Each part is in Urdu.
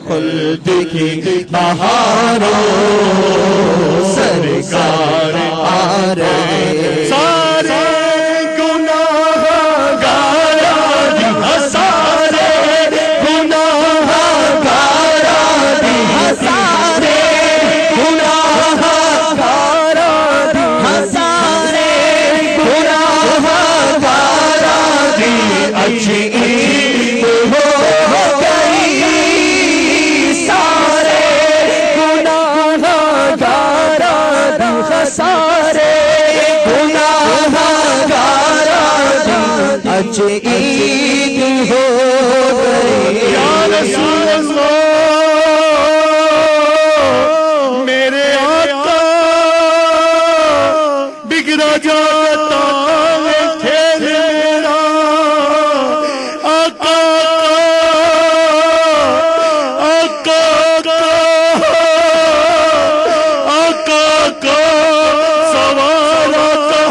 خلد کی بہاروں سرکار آ رہے سارے گناہ گارا دی سارے گناہ گارا دی سارے گناہ گارا دی سارے گناہ گارا دی اچھی عید ہو گئی سارے گناہ گارا دی سارے گناہ گارا دی اچھی عید ہو گئی یا رسول اللہ میرے آقا بگڑا جاتا ہے کھیل میرا آقا آقا آقا کا سوال آقا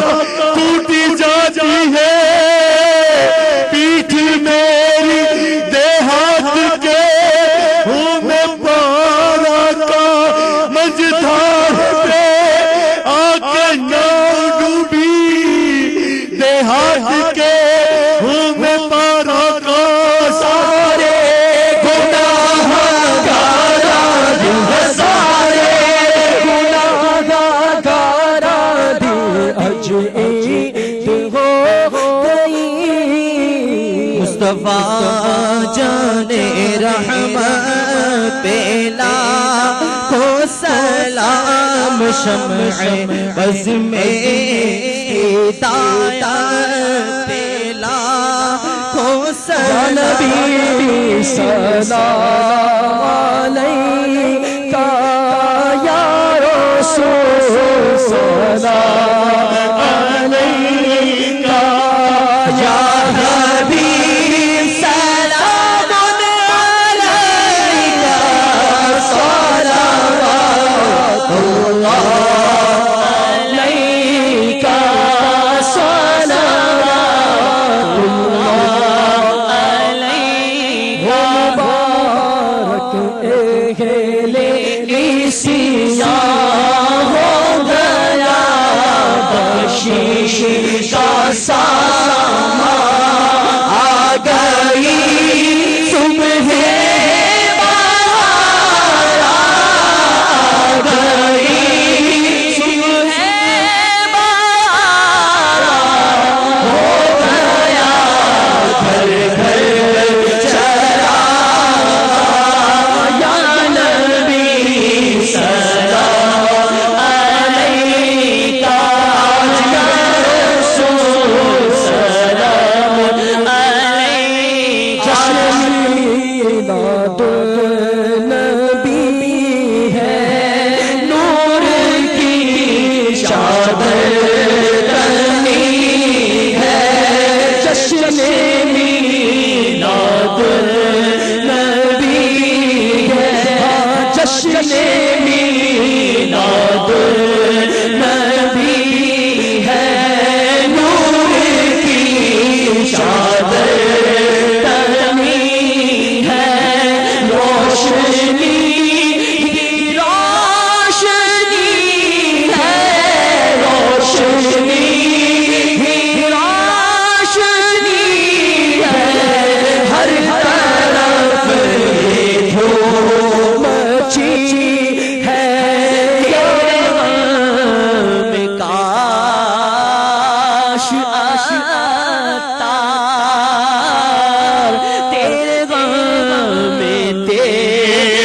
ٹوٹی جاتی ہے پیٹھ میری دیہات کے ہوں میں پارا کا مجدار پہ آکے نہ ڈوبی دیہات کے ہوں میں پارا کا سارے گناہ گارا دی سارے گناہ گارا دی اج عید ہو گئی مصطفیٰ جان رحمت پیلا کو سلام شمع بز میں ہدایت پیلا کو سلام نبی سلام علیکہ یا رسول سلام علیکہ یا حبیب سلام علیکہ صلوات اللہ علیکہ صلوات اللہ علیکہ مبارک اہل سیاہ ہو گیا بخشش کا ساماں آ گئی صبح بہار آ گئی صبح بہار ہو گیا گھر گھر چراغاں یا نبی سلام علیکہ یا رسول سلام علیکہ میلاد النبی ہے نور کی چادر تنی ہے جشن میلاد النبی ہے جشن میلاد النبی ہے نور کی چادر تنی ہے روشنی ہی روشنی ہے روشنی ہی روشنی ہے ہر طرف یہ دھوم مچی ہے غم کاش آتا تیرے غم میں تیرے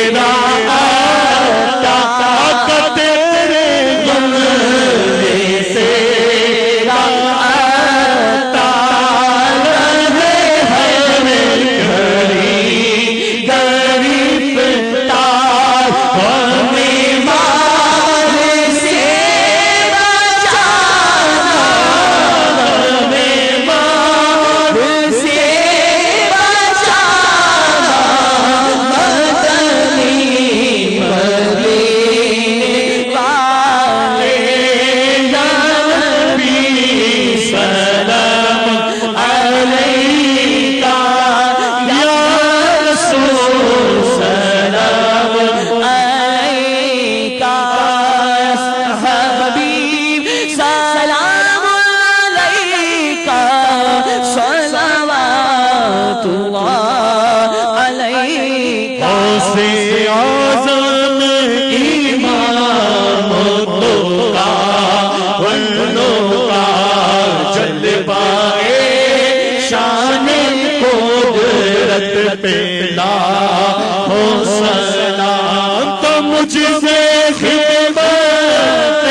لاکھوں سلام تو مجھ سے خدمت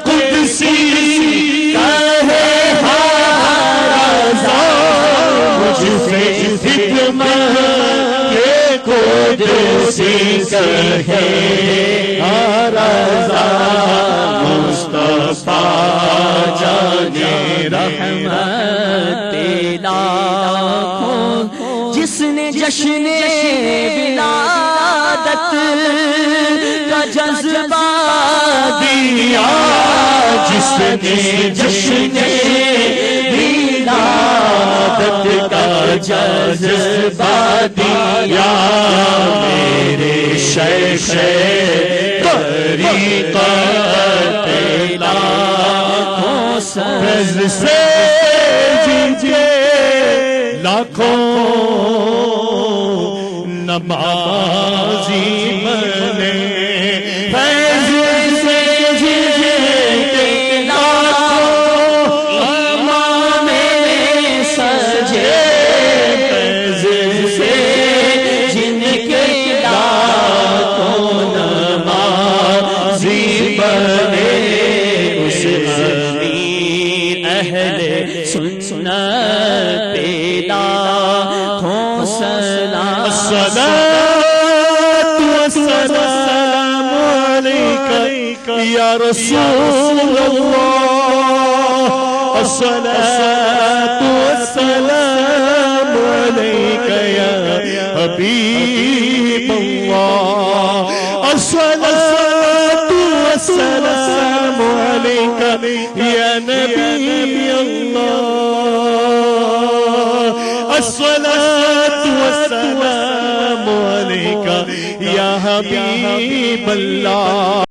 قدسی کہے ہر آزان مجھ سے خدمت قدسی کہے ہر آزان مصطفیٰ جانے رحمت لاکھوں جس نے جشن ولادت کا جذبہ دیا جس نے جشن ولادت کا جذبہ دیا میرے شیخ طریقت لاکھوں فیض سے جیجے لاکھوں نمازی بنے فیض سے جیجے لاکھوں امام سجے فیض سے جن کے لاکھوں نمازی بنے اس امیر اہل سنت لاکھوں سلام الصلاة والسلام عليك يا رسول الله الصلاة والسلام عليك يا حبيب الله الصلاة والسلام عليك يا نبي الله الصلاة والسلام عليك يا حبيب الله